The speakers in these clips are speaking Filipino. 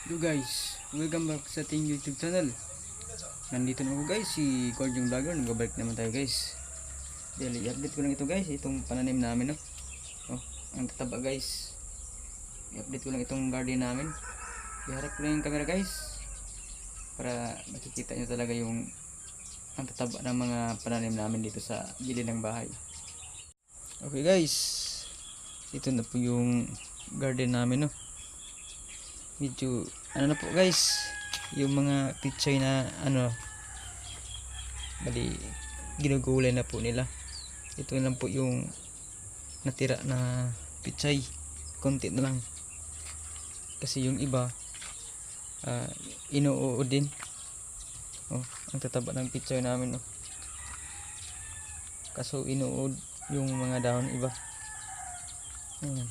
Hello guys, welcome back sa ating YouTube channel. Nandito na ako guys, si Cord yung vlogger. Nag-balik naman tayo guys. Daily update ko lang ito guys, itong pananim namin no. Oh, ang tataba guys. I-update ko lang itong garden namin. Iharap ko lang yung camera guys para makikita nyo talaga yung ang tataba ng mga pananim namin dito sa gilid ng bahay. Okay guys, ito na po yung garden namin no. Medyo ano na po guys, yung mga pichay na bali ginugulay na po nila. Ito lang po yung natira na pichay, konti na lang kasi yung iba inuud din. Oh, ang tataba ng pichay namin kaso inuud yung mga dahon iba. Ayan.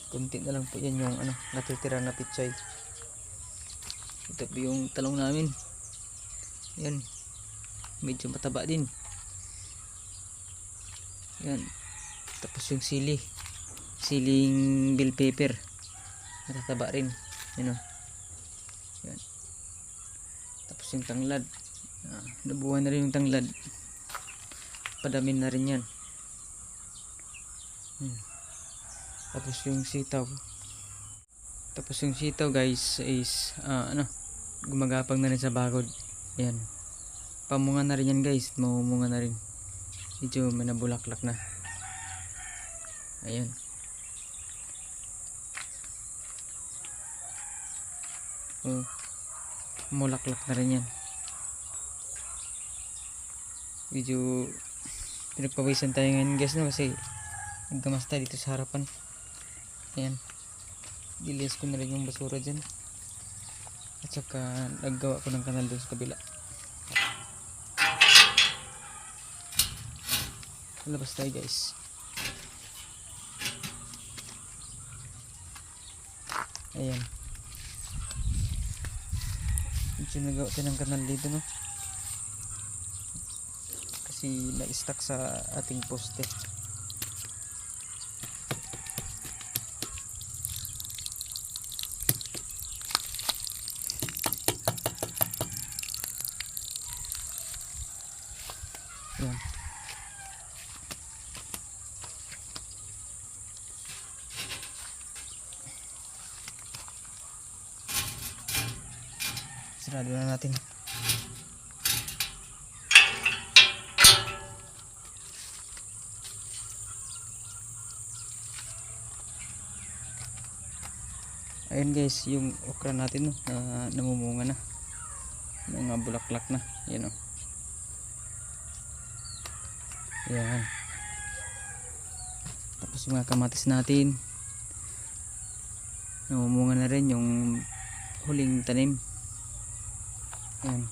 Kunti na lang po yan yung natitira na pichay. Ito po yung talong namin. Yan. Medyo mataba din. Yan. Tapos yung siling bell pepper. Matataba rin. Yan o. Yan. Tapos yung tanglad. Nabuhan na rin yung tanglad. Padamin na rin yan. Tapos yung sitaw. Guys is gumagapang na rin sa bagod. Ayan. Pamunga na rin yan guys. Mamumunga na rin. Medyo may nabulaklak na. Ayan. Mulaklak na rin yan. Medyo pinagpawisan tayo ngayon guys no, kasi nagkamas tayo dito sa harapan. Ayan. Dilis ko na rin yung basura dyan. At saka naggawa ko ng kanal doon sa kabila. Labas tayo guys. Ayan. Medyo nagawa tayo ng kanal dito no. Kasi na-stuck sa ating poste. Yan. Sarado na natin. Ayun guys, yung okra natin na namumunga na. Mga bulaklak na. Yan o. Yan. Tapos yung mga kamatis natin namumunga na rin yung huling tanim. Yan.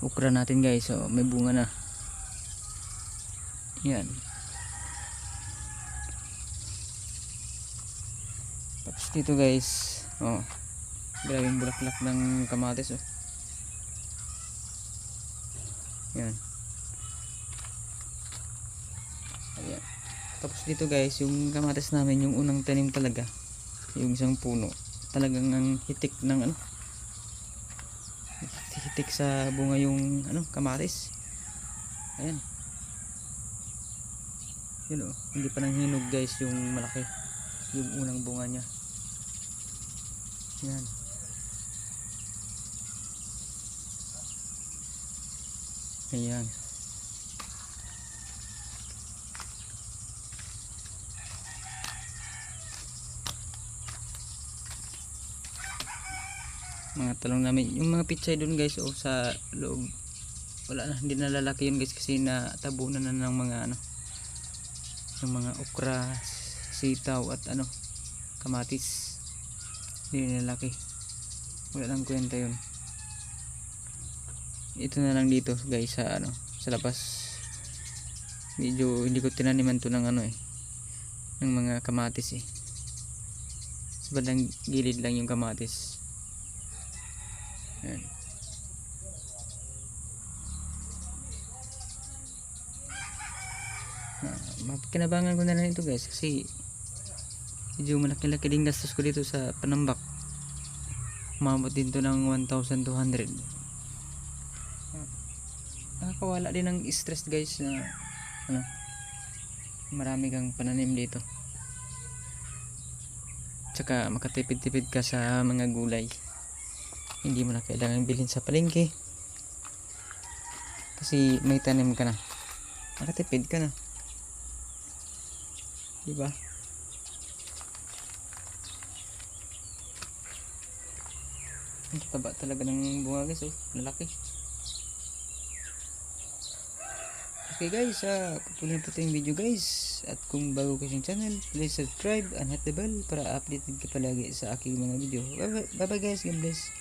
Okra natin guys, so may bunga na. Yan. Tapos dito guys, grabing bulaklak ng kamatis Yan. Ayan. Tapos dito guys, yung kamatis namin, yung unang tanim talaga, yung isang puno, talagang ang hitik ng hitik sa bunga yung kamatis. Ayan. Yun hindi pa nang hinog guys yung malaki, yung unang bunga niya. Yan. Ayan. Mga talong namin, yung mga pichay dun guys sa loob, wala na, hindi na lalaki yun guys kasi natabunan na ng mga ng mga okra, sitaw at kamatis. Hindi na lalaki, wala lang kwenta yun. Ito na lang dito guys sa sa labas. Medyo hindi ko tinaniman to ng ng mga kamatis sa bandang gilid lang yung kamatis. Ayan. Kinabangan ko na lang ito guys kasi medyo malaki-laki din gastos ko dito sa panambak. Umabot din to ng 1,200. Nakakawala din ng stress guys na ano, marami kang pananim dito. Tsaka makatipid-tipid ka sa mga gulay. Hindi mo na kailangan bilhin sa palengke. Kasi may tanim ka na. Makatipid ka na. Diba? Ang taba talaga ng bunga guys, oh, lalaki. Okay guys, patuloy po ito yung video guys. At kung bago ka sa channel, please subscribe and hit the bell para updated ka palagi sa aking mga video. Bye bye guys, God bless.